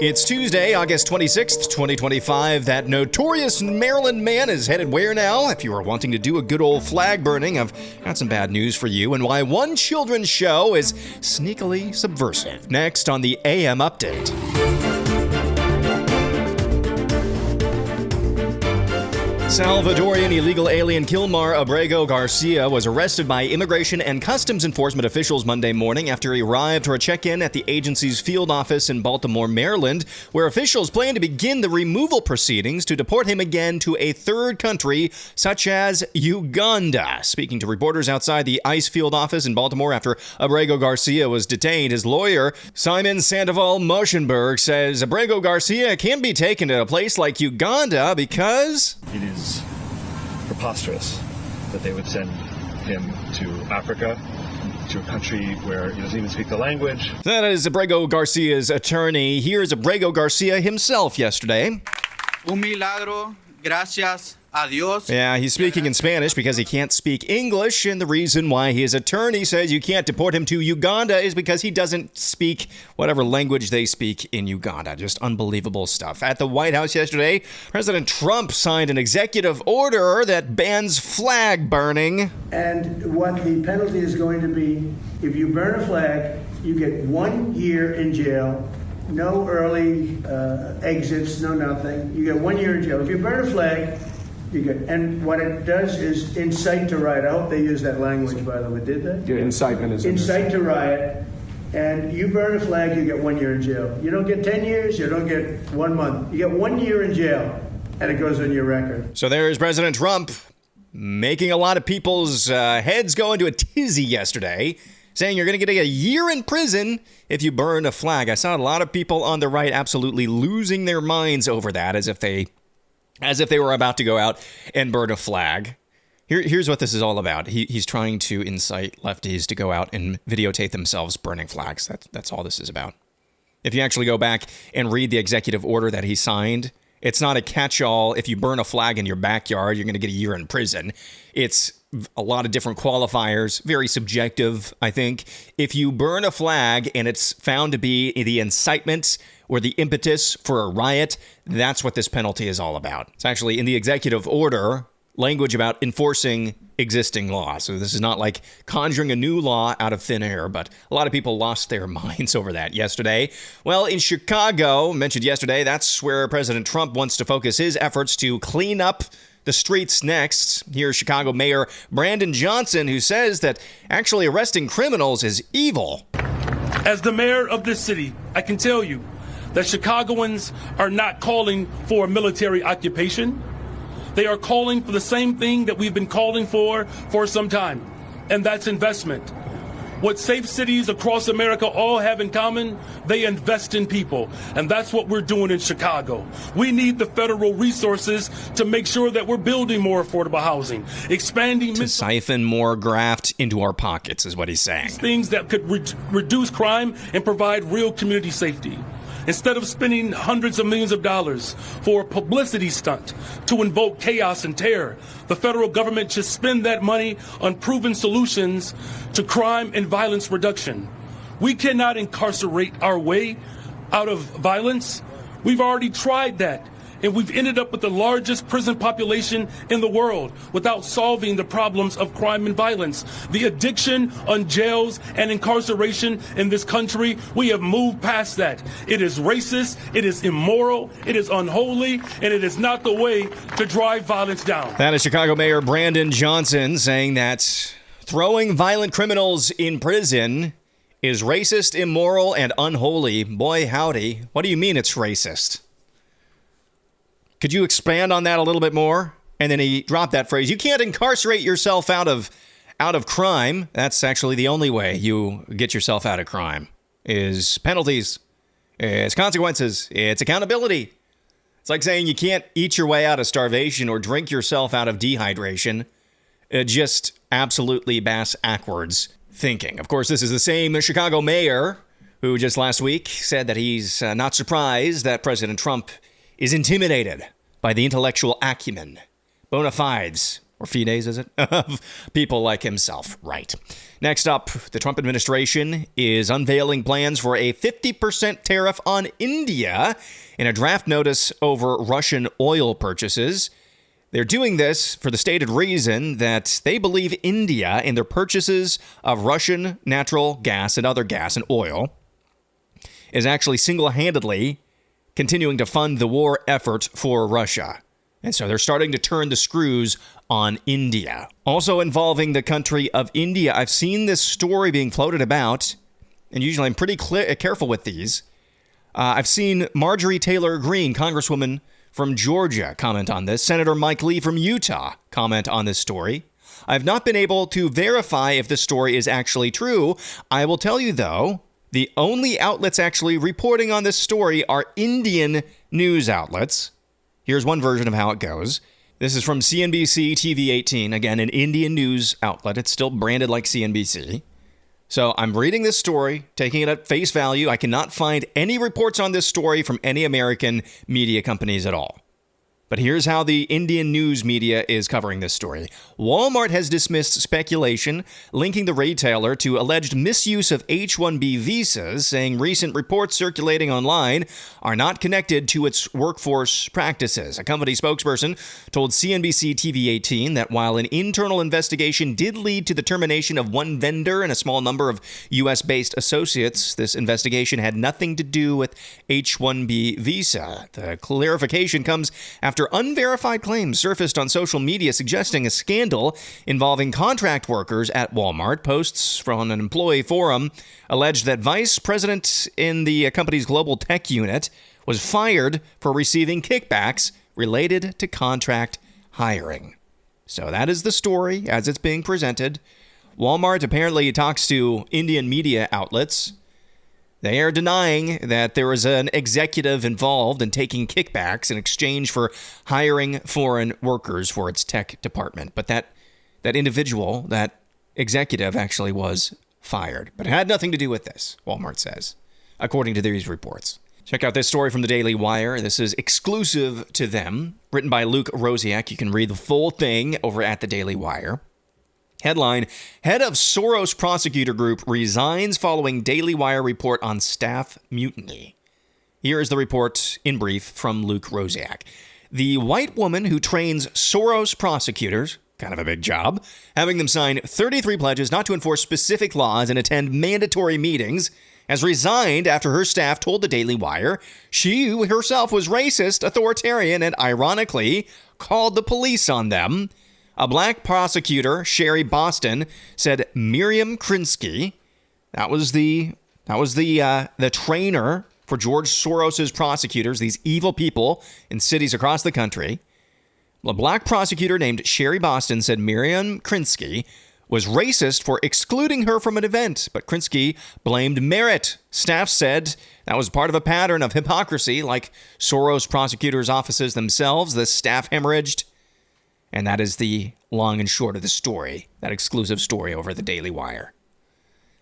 It's Tuesday, August 26th, 2025. That notorious Maryland man is headed where now? If you are wanting to do a good old flag burning, I've got some bad news for you and why one children's show is sneakily subversive. Next on the AM Update. Salvadorian illegal alien Kilmar Abrego Garcia was arrested by Immigration and Customs Enforcement officials Monday morning after he arrived for a check-in at the agency's field office in Baltimore, Maryland, where officials plan to begin the removal proceedings to deport him again to a third country, such as Uganda. Speaking to reporters outside the ICE field office in Baltimore after Abrego Garcia was detained, his lawyer, Simon Sandoval Moschenberg, says Abrego Garcia can't be taken to a place like Uganda because it is preposterous that they would send him to Africa, to a country where he doesn't even speak the language. That is Abrego Garcia's attorney. Here's Abrego Garcia himself yesterday. Un milagro, gracias a Dios. Yeah, he's speaking in Spanish because he can't speak English, and the reason why his attorney says you can't deport him to Uganda is because he doesn't speak whatever language they speak in Uganda. Just unbelievable stuff. At the White House yesterday, President Trump signed an executive order that bans flag burning. And what the penalty is going to be, if you burn a flag, you get 1 year in jail. No early exits, no nothing. You get 1 year in jail. If you burn a flag, you get, and what it does is incite to riot. I hope they use that language, by the way. Did they? Yeah, incitement is incite to riot. And you burn a flag, you get 1 year in jail. You don't get 10 years, you don't get 1 month. You get 1 year in jail, and it goes on your record. So there's President Trump making a lot of people's heads go into a tizzy yesterday, saying you're going to get a year in prison if you burn a flag. I saw a lot of people on the right absolutely losing their minds over that, as if they were about to go out and burn a flag. Here's what this is all about. He's trying to incite lefties to go out and videotape themselves burning flags. That's all this is about. If you actually go back and read the executive order that he signed, it's not a catch-all. If you burn a flag in your backyard, you're going to get a year in prison. It's a lot of different qualifiers, very subjective, I think. If you burn a flag and it's found to be the incitement or the impetus for a riot, that's what this penalty is all about. It's actually in the executive order, language about enforcing existing law. So this is not like conjuring a new law out of thin air, but a lot of people lost their minds over that yesterday. Well, in Chicago, mentioned yesterday, that's where President Trump wants to focus his efforts to clean up the streets next. Here's Chicago Mayor Brandon Johnson, who says that actually arresting criminals is evil. As the mayor of this city, I can tell you that Chicagoans are not calling for a military occupation. They are calling for the same thing that we've been calling for some time, and that's investment. What safe cities across America all have in common, they invest in people, and that's what we're doing in Chicago. We need the federal resources to make sure that we're building more affordable housing, expanding... To siphon more graft into our pockets, is what he's saying. Things that could reduce crime and provide real community safety. Instead of spending hundreds of millions of dollars for a publicity stunt to invoke chaos and terror, the federal government should spend that money on proven solutions to crime and violence reduction. We cannot incarcerate our way out of violence. We've already tried that, and we've ended up with the largest prison population in the world without solving the problems of crime and violence. The addiction on jails and incarceration in this country, we have moved past that. It is racist, it is immoral, it is unholy, and it is not the way to drive violence down. That is Chicago Mayor Brandon Johnson saying that throwing violent criminals in prison is racist, immoral, and unholy. Boy, howdy. What do you mean it's racist? Could you expand on that a little bit more? And then he dropped that phrase. You can't incarcerate yourself out of crime. That's actually the only way you get yourself out of crime is penalties. It's consequences. It's accountability. It's like saying you can't eat your way out of starvation or drink yourself out of dehydration. Just absolutely bass-ackwards thinking. Of course, this is the same Chicago mayor who just last week said that he's not surprised that President Trump is intimidated by the intellectual acumen, bona fides, or fides, is it? Of people like himself. Right. Next up, the Trump administration is unveiling plans for a 50% tariff on India in a draft notice over Russian oil purchases. They're doing this for the stated reason that they believe India, in their purchases of Russian natural gas and other gas and oil, is actually single-handedly continuing to fund the war effort for Russia. And so they're starting to turn the screws on India. Also involving the country of India, I've seen this story being floated about, and usually I'm pretty careful with these. I've seen Marjorie Taylor Greene, Congresswoman from Georgia, comment on this. Senator Mike Lee from Utah comment on this story. I've not been able to verify if this story is actually true. I will tell you, though, the only outlets actually reporting on this story are Indian news outlets. Here's one version of how it goes. This is from CNBC TV 18, again, an Indian news outlet. It's still branded like CNBC. So I'm reading this story, taking it at face value. I cannot find any reports on this story from any American media companies at all. But here's how the Indian news media is covering this story. Walmart has dismissed speculation linking the retailer to alleged misuse of H-1B visas, saying recent reports circulating online are not connected to its workforce practices. A company spokesperson told CNBC TV 18 that while an internal investigation did lead to the termination of one vendor and a small number of U.S.-based associates, this investigation had nothing to do with H-1B visa. The clarification comes after unverified claims surfaced on social media suggesting a scandal involving contract workers at Walmart. Posts from an employee forum alleged that vice president in the company's global tech unit was fired for receiving kickbacks related to contract hiring. So that is the story as it's being presented. Walmart apparently talks to Indian media outlets. They are denying that there was an executive involved in taking kickbacks in exchange for hiring foreign workers for its tech department. But that individual, that executive, actually was fired. But it had nothing to do with this, Walmart says, according to these reports. Check out this story from the Daily Wire. This is exclusive to them, written by Luke Rosiak. You can read the full thing over at the Daily Wire. Headline, Head of Soros Prosecutor Group resigns following Daily Wire report on staff mutiny. Here is the report in brief from Luke Rosiak. The white woman who trains Soros prosecutors, kind of a big job, having them sign 33 pledges not to enforce specific laws and attend mandatory meetings, has resigned after her staff told the Daily Wire she herself was racist, authoritarian, and ironically called the police on them. A black prosecutor, Sherry Boston, said Miriam Krinsky, that was the trainer for George Soros's prosecutors, these evil people in cities across the country. A black prosecutor named Sherry Boston said Miriam Krinsky was racist for excluding her from an event, but Krinsky blamed merit. Staff said that was part of a pattern of hypocrisy, like Soros prosecutors' offices themselves. The staff hemorrhaged. And that is the long and short of the story, that exclusive story over the Daily Wire.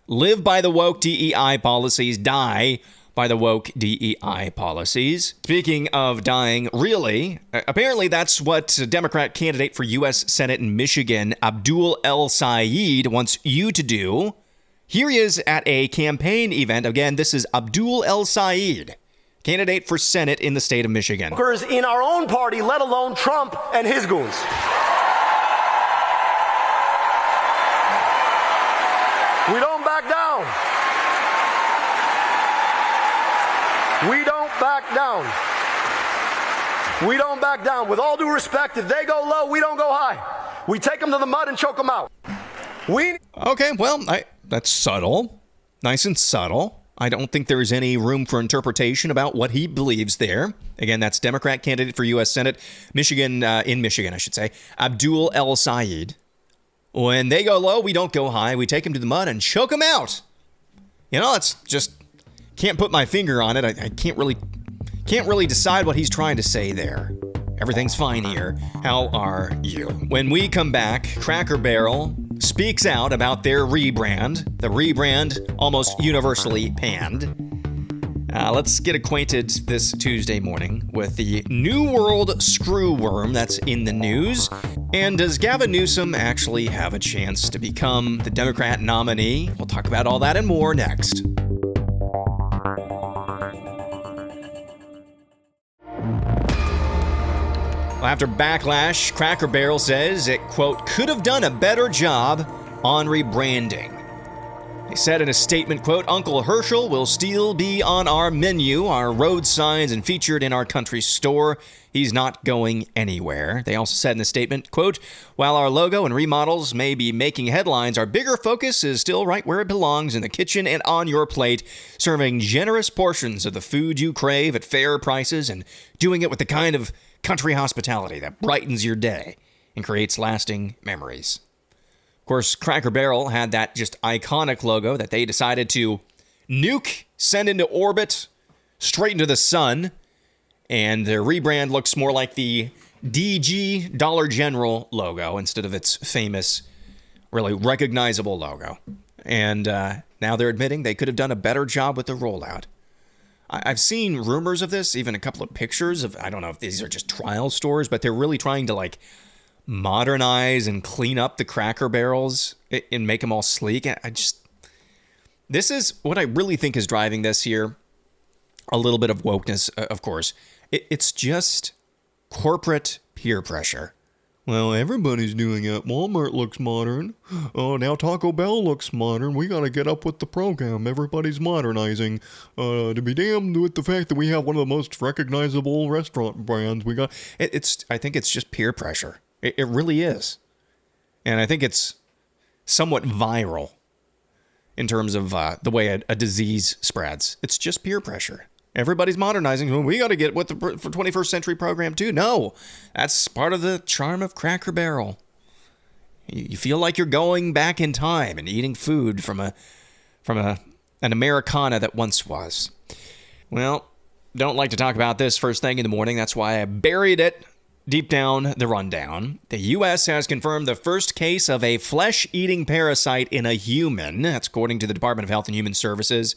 Live by the woke DEI policies, die by the woke DEI policies. Speaking of dying, really, apparently that's what Democrat candidate for U.S. Senate in Michigan, Abdul El Sayed, wants you to do. Here he is at a campaign event. Again, this is Abdul El Sayed, candidate for Senate in the state of Michigan. In our own party, let alone Trump and his goons. We don't back down. We don't back down. We don't back down. With all due respect, if they go low, we don't go high. We take them to the mud and choke them out. Okay, well, that's subtle. Nice and subtle. I don't think there is any room for interpretation about what he believes there. Again, that's Democrat candidate for U.S. Senate, Michigan, in Michigan, I should say, Abdul El Sayed. When they go low, we don't go high. We take them to the mud and choke them out. You know, it's just, can't put my finger on it. I can't really decide what he's trying to say there. Everything's fine here. How are you? When we come back, Cracker Barrel speaks out about their rebrand. The rebrand almost universally panned. Let's get acquainted this Tuesday morning with the New World Screwworm that's in the news. And does Gavin Newsom actually have a chance to become the Democrat nominee? We'll talk about all that and more next. Well, after backlash, Cracker Barrel says it, quote, could have done a better job on rebranding. They said in a statement, quote, Uncle Herschel will still be on our menu, our road signs, and featured in our country store. He's not going anywhere. They also said in the statement, quote, while our logo and remodels may be making headlines, our bigger focus is still right where it belongs, in the kitchen and on your plate, serving generous portions of the food you crave at fair prices and doing it with the kind of country hospitality that brightens your day and creates lasting memories. Of course, Cracker Barrel had that just iconic logo that they decided to nuke, send into orbit, straight into the sun, and their rebrand looks more like the DG Dollar General logo instead of its famous, really recognizable logo. And now they're admitting they could have done a better job with the rollout. I've seen rumors of this, even a couple of pictures of, I don't know if these are just trial stores, but they're really trying to modernize and clean up the Cracker Barrels and make them all sleek. This is what I really think is driving this here. A little bit of wokeness, of course. It's just corporate peer pressure. Well, everybody's doing it. Walmart looks modern. Oh, now Taco Bell looks modern. We got to get up with the program. Everybody's modernizing. To be damned with the fact that we have one of the most recognizable restaurant brands we got. I think it's just peer pressure. It really is. And I think it's somewhat viral in terms of the way a disease spreads. It's just peer pressure. Everybody's modernizing. Well, we got to get with the 21st century program too. No, that's part of the charm of Cracker Barrel. You feel like you're going back in time and eating food from an Americana that once was. Well, don't like to talk about this first thing in the morning. That's why I buried it deep down the rundown. The U.S. has confirmed the first case of a flesh-eating parasite in a human. That's according to the Department of Health and Human Services.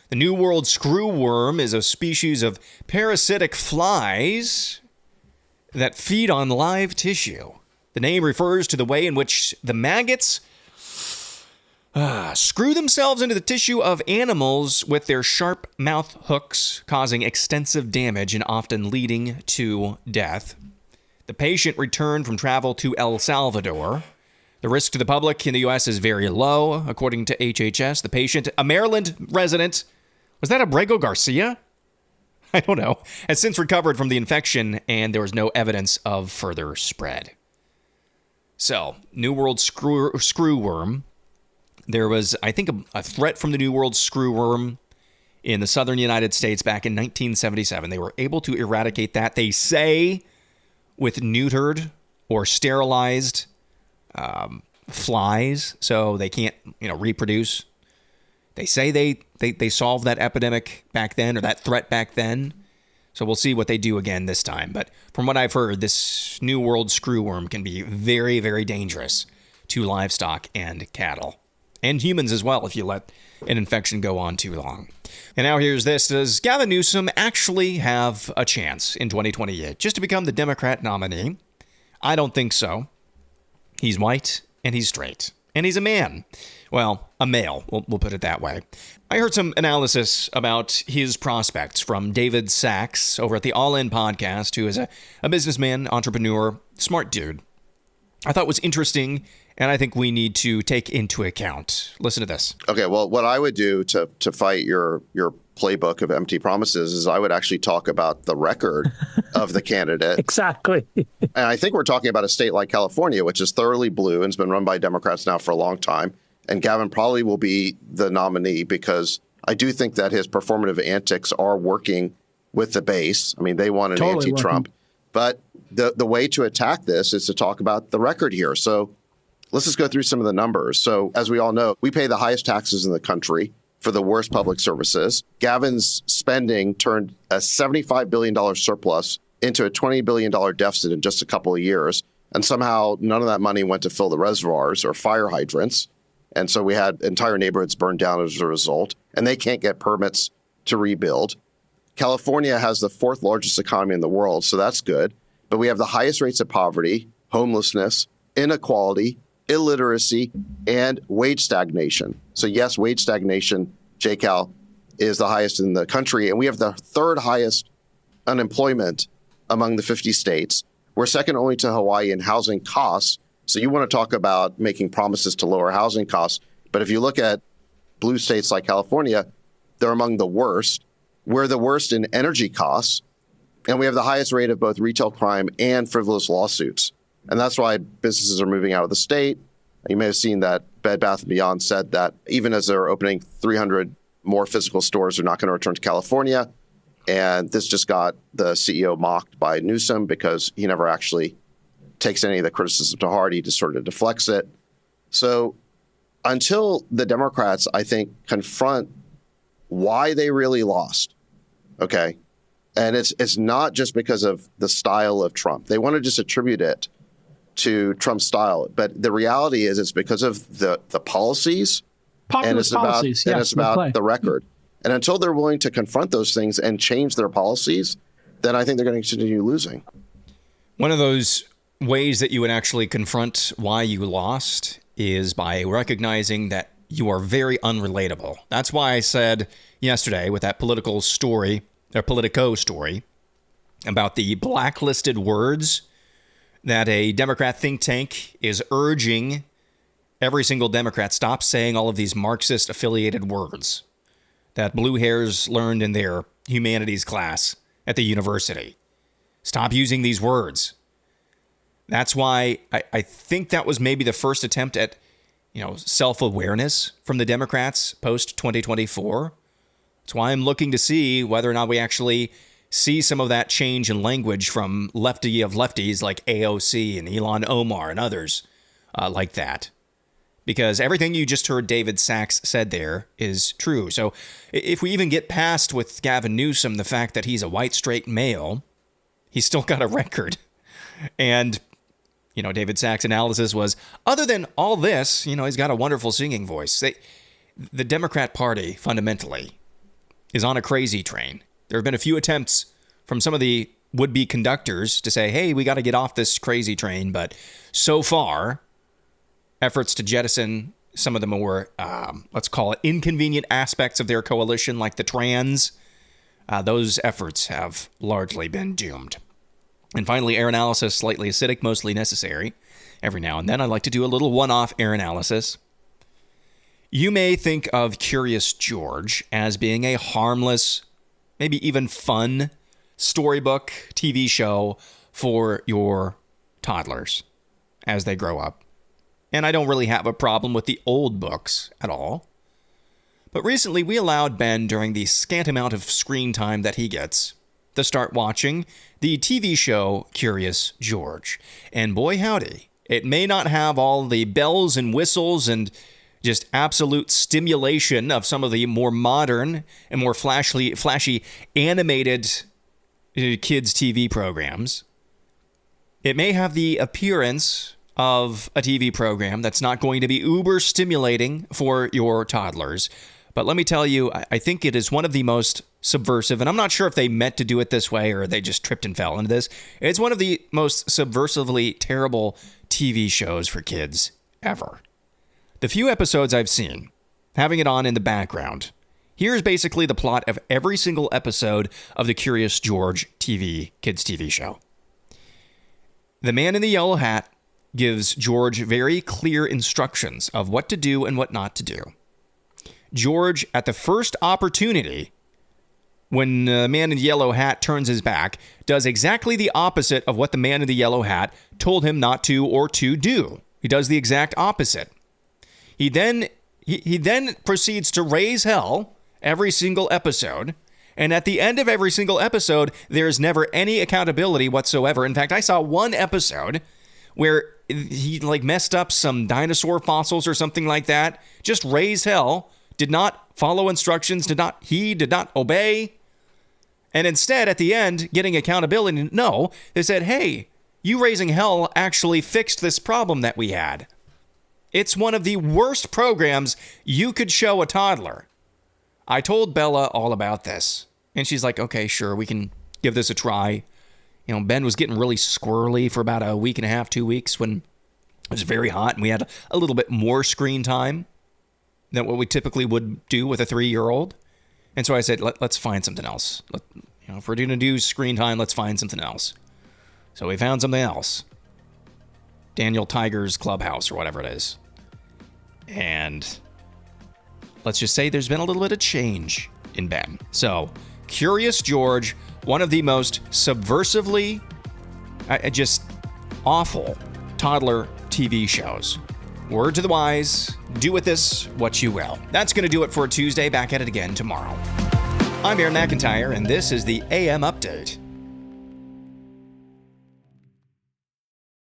The New World Screwworm is a species of parasitic flies that feed on live tissue. The name refers to the way in which the maggots screw themselves into the tissue of animals with their sharp mouth hooks, causing extensive damage and often leading to death. The patient returned from travel to El Salvador. The risk to the public in the U.S. is very low, according to HHS. The patient, a Maryland resident, was that Abrego Garcia? I don't know. Has since recovered from the infection, and there was no evidence of further spread. So, New World Screwworm. There was, I think, a threat from the New World Screwworm in the southern United States back in 1977. They were able to eradicate that, they say, with neutered or sterilized flies, so they can't, reproduce. They say they solved that epidemic back then, or that threat back then. So we'll see what they do again this time. But from what I've heard, this New World Screwworm can be very, very dangerous to livestock and cattle. And humans as well, if you let an infection go on too long. And now here's this. Does Gavin Newsom actually have a chance in 2028 just to become the Democrat nominee? I don't think so. He's white and he's straight and he's a man. Well, a male, we'll put it that way. I heard some analysis about his prospects from David Sachs over at the All In podcast, who is a businessman, entrepreneur, smart dude. I thought it was interesting, and I think we need to take into account. Listen to this. Okay, well, what I would do to fight your playbook of empty promises is I would actually talk about the record of the candidate. Exactly. And I think we're talking about a state like California, which is thoroughly blue and has been run by Democrats now for a long time. And Gavin probably will be the nominee because I do think that his performative antics are working with the base. I mean, they want an totally anti-Trump. But the way to attack this is to talk about the record here. So let's just go through some of the numbers. So as we all know, we pay the highest taxes in the country for the worst public services. Gavin's spending turned a $75 billion surplus into a $20 billion deficit in just a couple of years. And somehow none of that money went to fill the reservoirs or fire hydrants. And so we had entire neighborhoods burned down as a result. And they can't get permits to rebuild. California has the fourth largest economy in the world, so that's good. But we have the highest rates of poverty, homelessness, inequality, illiteracy, and wage stagnation. So yes, wage stagnation, JCal, is the highest in the country. And we have the third highest unemployment among the 50 states. We're second only to Hawaii in housing costs. So you want to talk about making promises to lower housing costs. But if you look at blue states like California, they're among the worst. We're the worst in energy costs. And we have the highest rate of both retail crime and frivolous lawsuits. And that's why businesses are moving out of the state. You may have seen that Bed Bath & Beyond said that even as they're opening 300 more physical stores, they're not going to return to California. And this just got the CEO mocked by Newsom because he never actually takes any of the criticism to heart. He just sort of deflects it. So until the Democrats, I think, confront why they really lost, okay, and it's not just because of the style of Trump. They want to just attribute it to Trump's style. But the reality is it's because of the policies. Populist policies, and it's about the record. And until they're willing to confront those things and change their policies, then I think they're going to continue losing. One of those ways that you would actually confront why you lost is by recognizing that you are very unrelatable. That's why I said yesterday with that Politico story about the blacklisted words that a Democrat think tank is urging every single Democrat stop saying all of these Marxist affiliated words that blue hairs learned in their humanities class at the university. Stop using these words. That's why I think that was maybe the first attempt at, self-awareness from the Democrats post-2024. That's why I'm looking to see whether or not we actually see some of that change in language from lefty of lefties like AOC and Ilhan Omar and others like that. Because everything you just heard David Sachs said there is true. So if we even get past with Gavin Newsom the fact that he's a white straight male, he's still got a record. And, David Sachs' analysis was, other than all this, he's got a wonderful singing voice. The Democrat Party, fundamentally, is on a crazy train. There have been a few attempts from some of the would-be conductors to say, hey, we got to get off this crazy train. But so far, efforts to jettison some of the more, let's call it, inconvenient aspects of their coalition, like the trans, those efforts have largely been doomed. And finally, air analysis, slightly acidic, mostly necessary. Every now and then, I like to do a little one-off air analysis. You may think of Curious George as being a harmless, maybe even fun storybook TV show for your toddlers as they grow up. And I don't really have a problem with the old books at all. But recently we allowed Ben, during the scant amount of screen time that he gets, to start watching the TV show Curious George. And boy howdy, it may not have all the bells and whistles and just absolute stimulation of some of the more modern and more flashy animated kids' TV programs. It may have the appearance of a TV program that's not going to be uber stimulating for your toddlers. But let me tell you, I think it is one of the most subversive, and I'm not sure if they meant to do it this way or they just tripped and fell into this. It's one of the most subversively terrible TV shows for kids ever. The few episodes I've seen, having it on in the background, here's basically the plot of every single episode of the Curious George kids TV show. The man in the yellow hat gives George very clear instructions of what to do and what not to do. George, at the first opportunity, when the man in the yellow hat turns his back, does exactly the opposite of what the man in the yellow hat told him not to or to do. He does the exact opposite. He then proceeds to raise hell every single episode. And at the end of every single episode, there's never any accountability whatsoever. In fact, I saw one episode where he messed up some dinosaur fossils or something like that. Just raised hell. Did not follow instructions. Did not obey. And instead, at the end, getting accountability. No, they said, hey, you raising hell actually fixed this problem that we had. It's one of the worst programs you could show a toddler. I told Bella all about this, and she's like, okay, sure, we can give this a try. You know, Ben was getting really squirrely for about a week and a half, 2 weeks when it was very hot, and we had a little bit more screen time than what we typically would do with a 3-year-old. And so I said, let's find something else. If we're going to do screen time, let's find something else. So we found something else. Daniel Tiger's Clubhouse or whatever it is. And let's just say there's been a little bit of change in Ben. So, Curious George, one of the most subversively, just awful toddler TV shows. Word to the wise, do with this what you will. That's going to do it for Tuesday. Back at it again tomorrow. I'm Aaron McIntire, and this is the AM Update.